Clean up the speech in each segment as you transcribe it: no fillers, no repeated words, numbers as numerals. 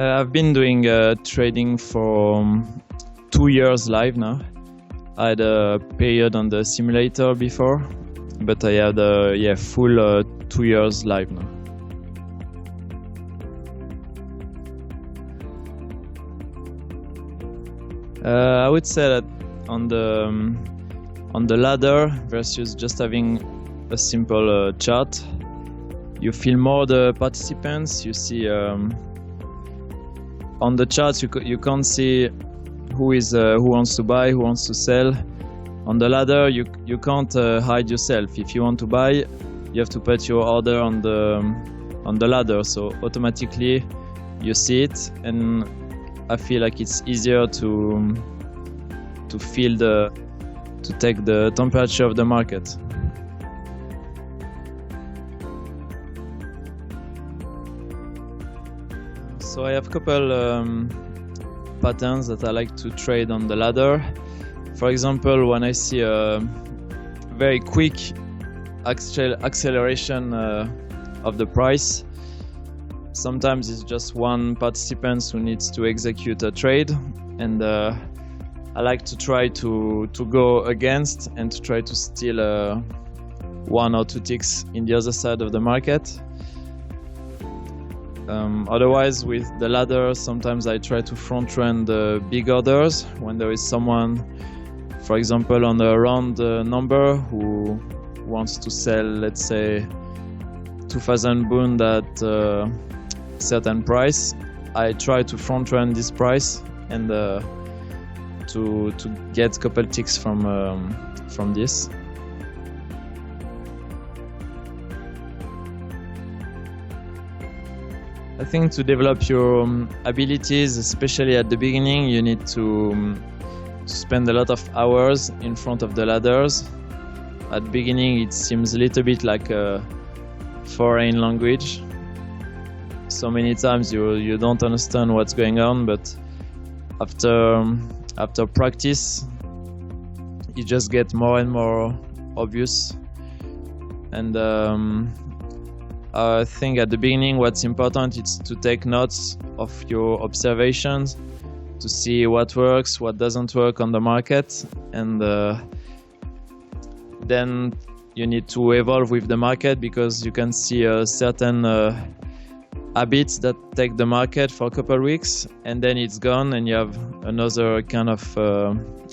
I've been doing trading for 2 years live now. I had a period on the simulator before, but I had a full 2 years live now. I would say that on the ladder versus just having a simple chart, you feel more the participants. You see on the charts you can't see who wants to buy, who wants to sell. On the ladder you can't hide yourself. If you want to buy, you have to put your order on the ladder, so automatically you see it, and I feel like it's easier to take the temperature of the market. So I have a couple patterns that I like to trade on the ladder. For example, when I see a very quick acceleration of the price, sometimes it's just one participant who needs to execute a trade, and I like to try to go against and to try to steal 1 or 2 ticks in the other side of the market. Otherwise, with the ladder, sometimes I try to front run the big orders when there is someone, for example, on a round number who wants to sell, let's say, 2,000 bond at a certain price. I try to front run this price and to get a couple ticks from this. I think to develop your abilities, especially at the beginning, you need to spend a lot of hours in front of the ladders. At the beginning, it seems a little bit like a foreign language. So many times you don't understand what's going on, but after practice, it just gets more and more obvious. And I think at the beginning what's important is to take notes of your observations, to see what works, what doesn't work on the market, and then you need to evolve with the market, because you can see certain habits that take the market for a couple of weeks and then it's gone, and you have another kind of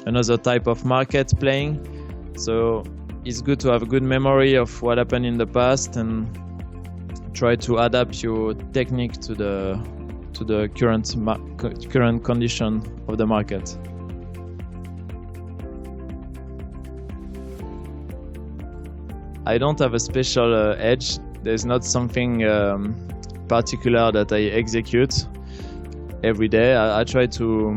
another type of market playing. So it's good to have a good memory of what happened in the past and try to adapt your technique to the current condition of the market. I don't have a special edge. There's not something particular that I execute every day. I try to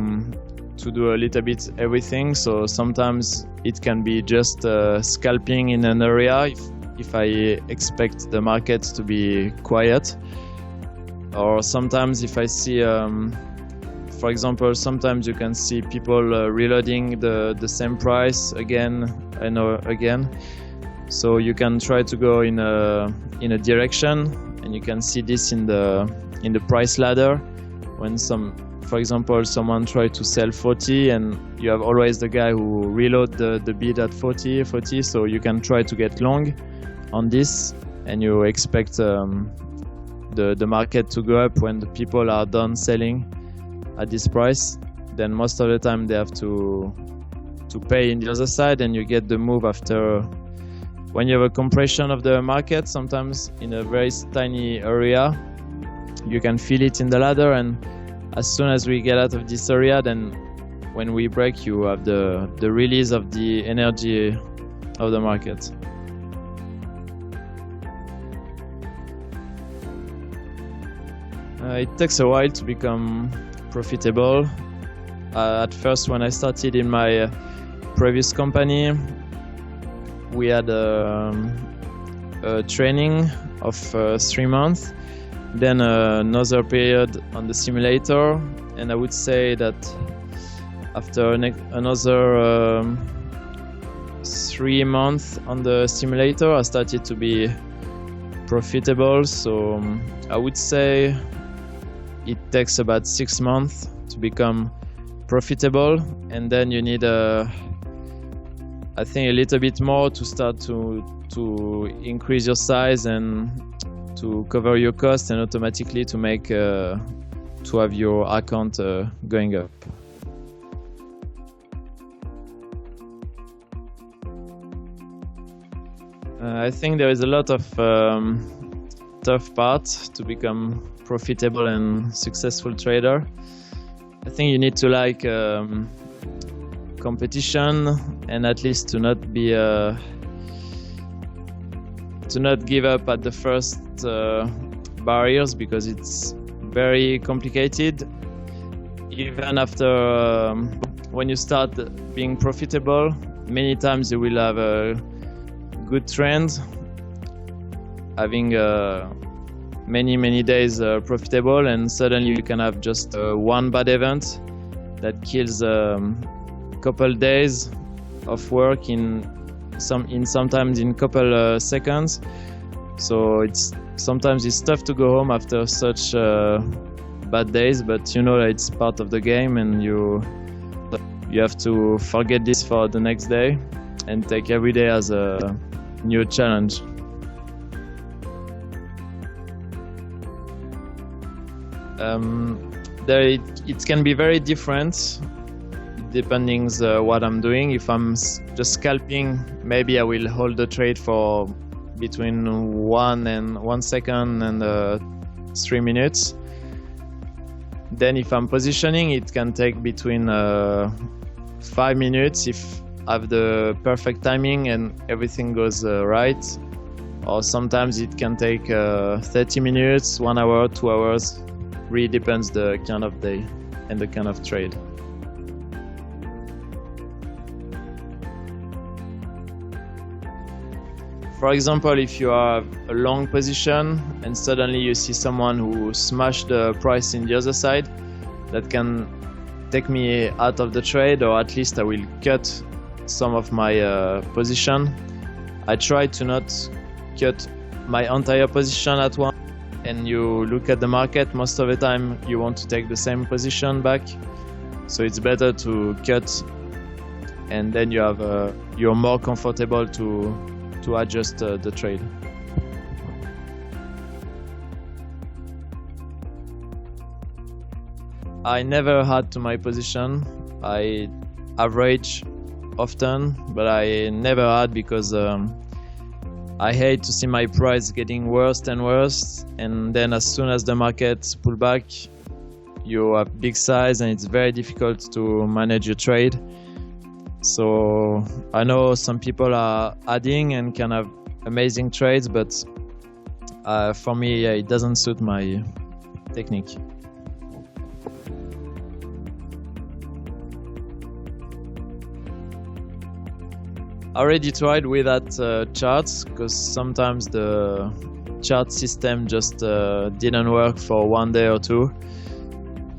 do a little bit everything. So sometimes it can be just scalping in an area if I expect the market to be quiet, or sometimes if I see, for example, sometimes you can see people reloading the same price again and again. So you can try to go in a direction, and you can see this in the price ladder. When for example, someone try to sell 40, and you have always the guy who reload the bid at 40. So you can try to get long on this, and you expect the market to go up when the people are done selling at this price. Then most of the time they have to pay in the other side, and you get the move after. When you have a compression of the market, sometimes in a very tiny area, you can feel it in the ladder, and as soon as we get out of this area, then when we break, you have the release of the energy of the market. It takes a while to become profitable. At first, when I started in my previous company, we had a training of 3 months, then another period on the simulator, and I would say that after another 3 months on the simulator, I started to be profitable. So I would say it takes about 6 months to become profitable, and then you need I think a little bit more to start to increase your size and to cover your costs, and automatically to make to have your account going up. I think there is a lot of tough parts to become profitable and successful trader. I think you need to like competition, and at least to not be to not give up at the first barriers, because it's very complicated. Even after when you start being profitable, many times you will have a good trend, having many days profitable, and suddenly you can have just one bad event that kills couple days of work sometimes in couple seconds. So sometimes it's tough to go home after such bad days, but you know that it's part of the game, and you have to forget this for the next day and take every day as a new challenge. It can be very different depending what I'm doing. If I'm just scalping, maybe I will hold the trade for between 1 second and 3 minutes. Then if I'm positioning, it can take between 5 minutes if I have the perfect timing and everything goes right. Or sometimes it can take 30 minutes, 1 hour, 2 hours. Really depends the kind of day and the kind of trade. For example, if you have a long position and suddenly you see someone who smashed the price in the other side, that can take me out of the trade, or at least I will cut some of my position. I try to not cut my entire position at once. And you look at the market, most of the time you want to take the same position back. So it's better to cut, and then you're more comfortable to adjust the trade. I never add to my position. I average often, but I never add because I hate to see my price getting worse and worse, and then as soon as the market pull back, you have big size and it's very difficult to manage your trade. So I know some people are adding and can have amazing trades, but for me, it doesn't suit my technique. I already tried without charts, because sometimes the chart system just didn't work for 1 day or 2.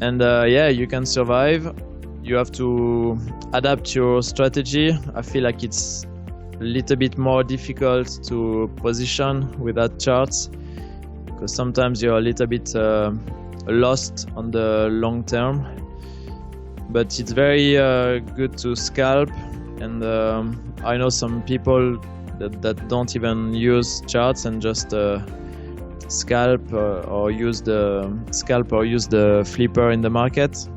And yeah, you can survive. You have to adapt your strategy. I feel like it's a little bit more difficult to position without charts, because sometimes you're a little bit lost on the long term. But it's very good to scalp, and I know some people that don't even use charts and just scalp or use the flipper in the market.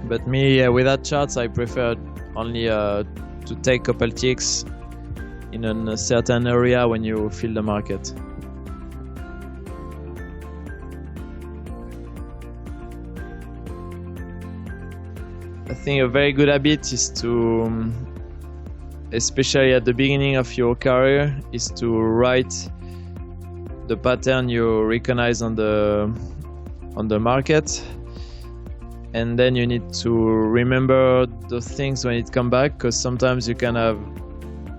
But me, without charts, I prefer only to take couple ticks in a certain area when you feel the market. I think a very good habit is to, especially at the beginning of your career, is to write the pattern you recognize on the market. And then you need to remember those things when it comes back, because sometimes you can have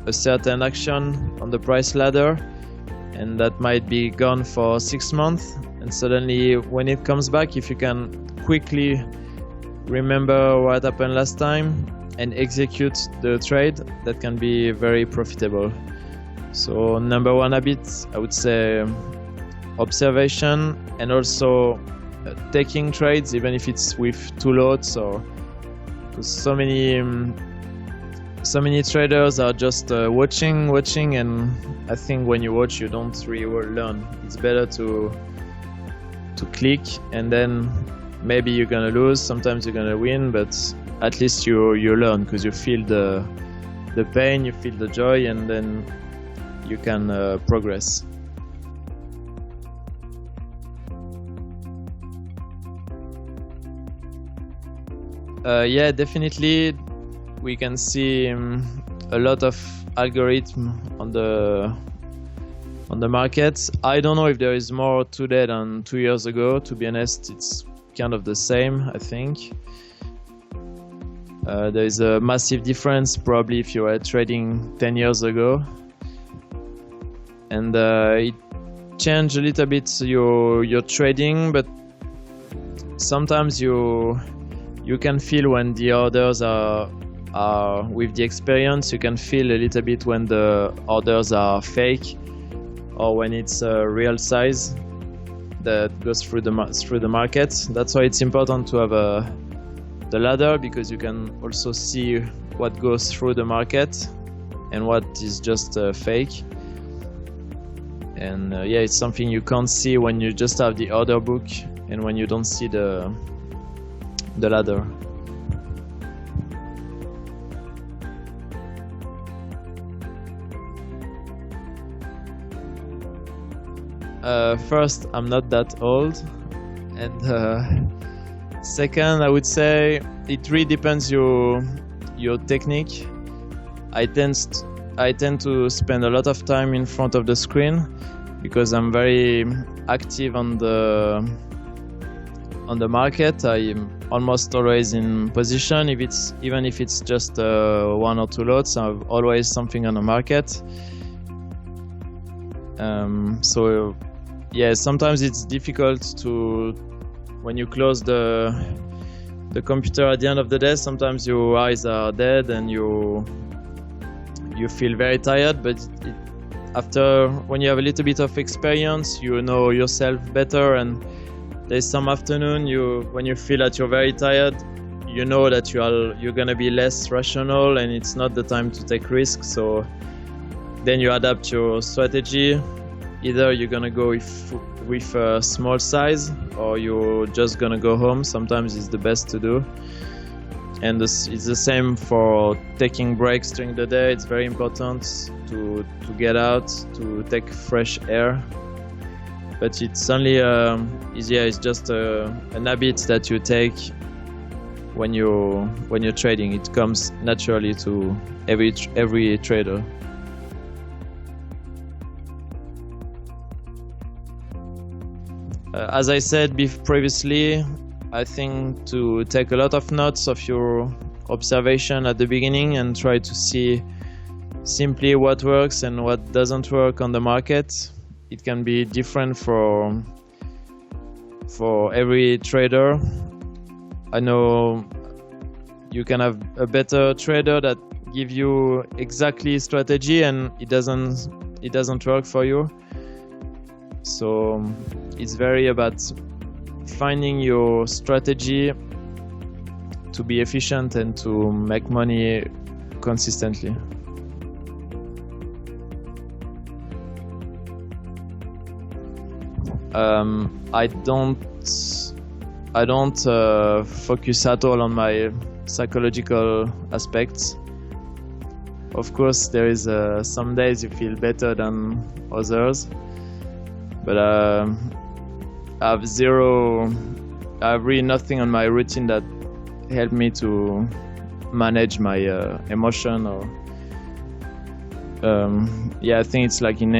a certain action on the price ladder and that might be gone for 6 months, and suddenly when it comes back, if you can quickly remember what happened last time and execute the trade, that can be very profitable. So number one habit, I would say observation, and also taking trades, even if it's with two lots, or because so many traders are just watching, and I think when you watch, you don't really learn. It's better to click, and then maybe you're gonna lose, sometimes you're gonna win, but at least you learn, because you feel the pain, you feel the joy, and then you can progress. Yeah, definitely we can see a lot of algorithm on the market. I don't know if there is more today than 2 years ago. To be honest, it's kind of the same, I think. There is a massive difference probably if you were trading 10 years ago, and it changed a little bit your trading, but sometimes you can feel when the orders are with the experience. You can feel a little bit when the orders are fake, or when it's a real size that goes through the market. That's why it's important to have the ladder, because you can also see what goes through the market and what is just fake. And yeah, it's something you can't see when you just have the order book and when you don't see the ladder. First, I'm not that old, and second, I would say it really depends your technique. I tend to spend a lot of time in front of the screen because I'm very active on the market. I am almost always in position. Even if it's just 1 or 2 lots, I've always something on the market. So yeah, sometimes it's difficult when you close the computer at the end of the day. Sometimes your eyes are dead and you feel very tired, but after, when you have a little bit of experience, you know yourself better, and there's some afternoon when you feel that you're very tired, you know that you're gonna be less rational and it's not the time to take risks. So then you adapt your strategy. Either you're gonna go with a small size, or you're just gonna go home. Sometimes it's the best to do. And it's the same for taking breaks during the day. It's very important to get out, to take fresh air. But it's only it's just an habit that you take when you're trading. It comes naturally to every trader. As I said previously, I think to take a lot of notes of your observation at the beginning and try to see simply what works and what doesn't work on the market. It can be different for every trader. I know you can have a better trader that give you exactly strategy and it doesn't work for you. So it's very about finding your strategy to be efficient and to make money consistently. I don't focus at all on my psychological aspects. Of course, there is some days you feel better than others, but I have really nothing on my routine that helped me to manage my emotion. Or I think it's like in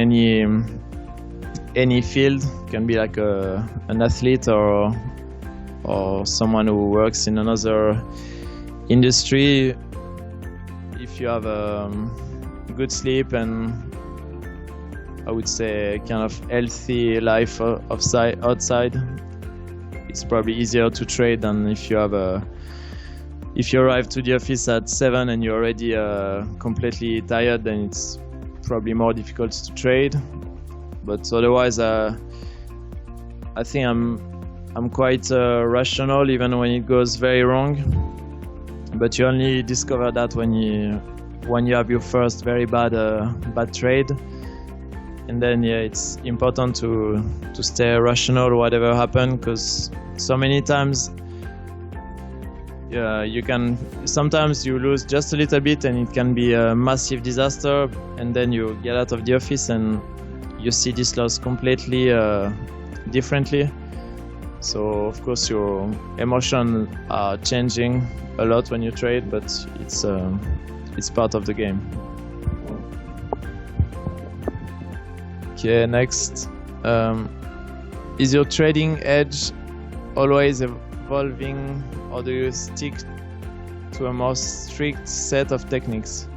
any field. It can be like an athlete or someone who works in another industry. If you have good sleep and I would say kind of healthy life outside, it's probably easier to trade than if you arrive to the office at 7 and you're already completely tired, then it's probably more difficult to trade. But otherwise, I think I'm quite rational even when it goes very wrong. But you only discover that when you have your first very bad trade. And then it's important to stay rational whatever happens, because so many times sometimes you lose just a little bit and it can be a massive disaster, and then you get out of the office and you see this loss completely differently. So of course your emotions are changing a lot when you trade, but it's part of the game. Okay, next. Is your trading edge always evolving, or do you stick to a more strict set of techniques?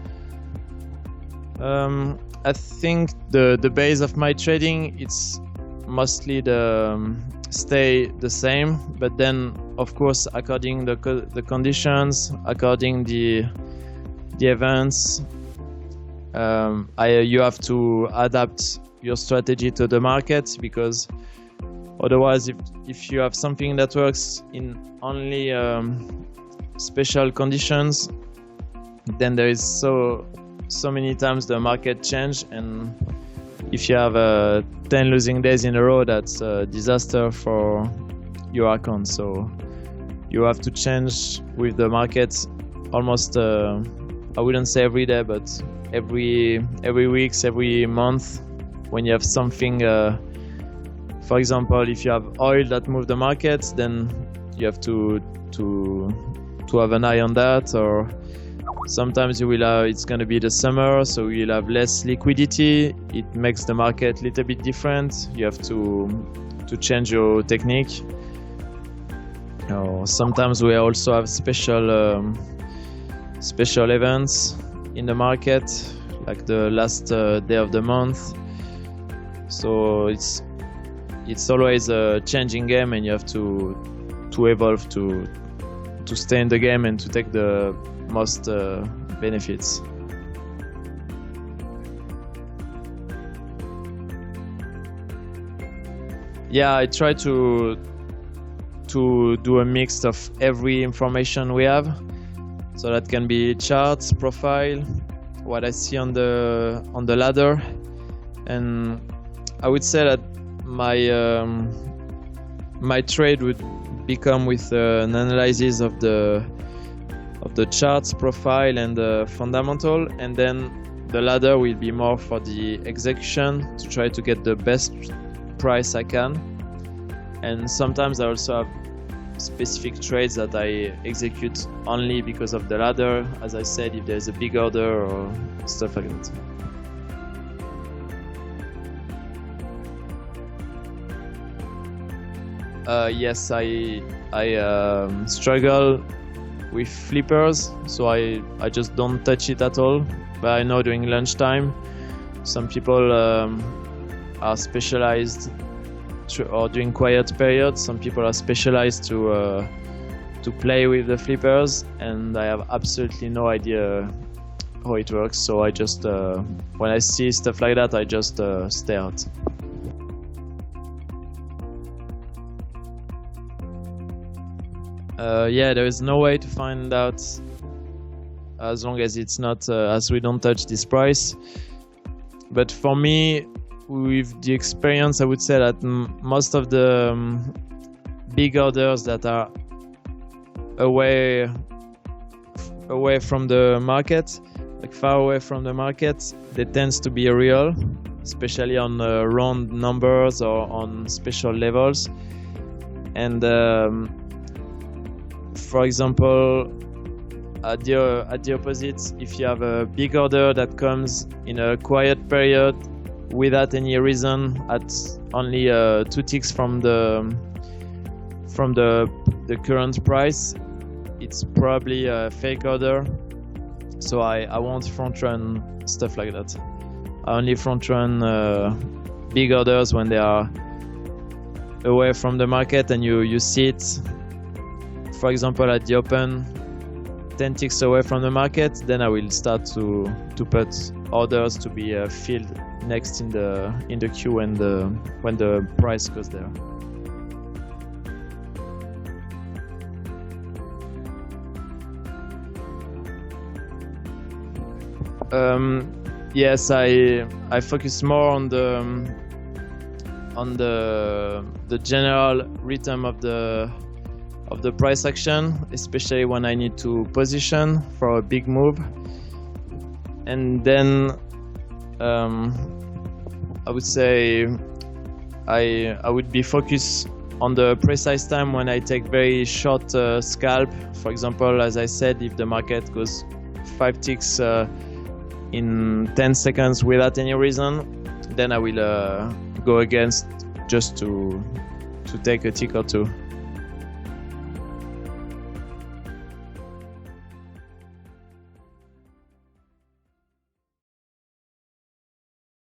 I think the base of my trading, it's mostly stay the same, but then of course according the conditions, according the events, you have to adapt your strategy to the market, because otherwise if you have something that works in only special conditions, then there is so many times the market change, and if you have 10 losing days in a row, that's a disaster for your account. So you have to change with the market almost I wouldn't say every day, but every week, every month, when you have something. For example, if you have oil that moves the market, then you have to have an eye on that. Or sometimes you will have, it's going to be the summer, so you'll have less liquidity. It makes the market a little bit different. You have to change your technique. Or sometimes we also have special events in the market, like the last day of the month. So it's always a changing game, and you have to evolve to stay in the game and to take the most benefits. Yeah, I try to do a mix of every information we have. So that can be charts, profile, what I see on the ladder, and I would say that my trade would become with an analysis of the charts, profile, and the fundamental, and then the ladder will be more for the execution, to try to get the best price I can. And sometimes I also have specific trades that I execute only because of the ladder, as I said, if there's a big order or stuff like that. Yes, I struggle with flippers, so I just don't touch it at all. But I know during lunchtime, some people are specialized, or during quiet periods, some people are specialized to play with the flippers, and I have absolutely no idea how it works. So I just when I see stuff like that, I just stay out. Yeah, there is no way to find out, as long as it's not as we don't touch this price. But for me, with the experience, I would say that most of the big orders that are away from the market, like far away from the market, they tends to be real, especially on round numbers or on special levels. And for example, at the opposite, if you have a big order that comes in a quiet period without any reason, at only 2 ticks from the current price, it's probably a fake order. So I won't front run stuff like that. I only front run big orders when they are away from the market and you see it. For example, at the open, 10 ticks away from the market, then I will start to put orders to be filled next in the queue when the price goes there. Yes, I focus more on the general rhythm of the price action, especially when I need to position for a big move. And then I would say I would be focused on the precise time when I take very short scalp. For example, as I said, if the market goes 5 ticks in 10 seconds without any reason, then I will go against just to take a tick or two.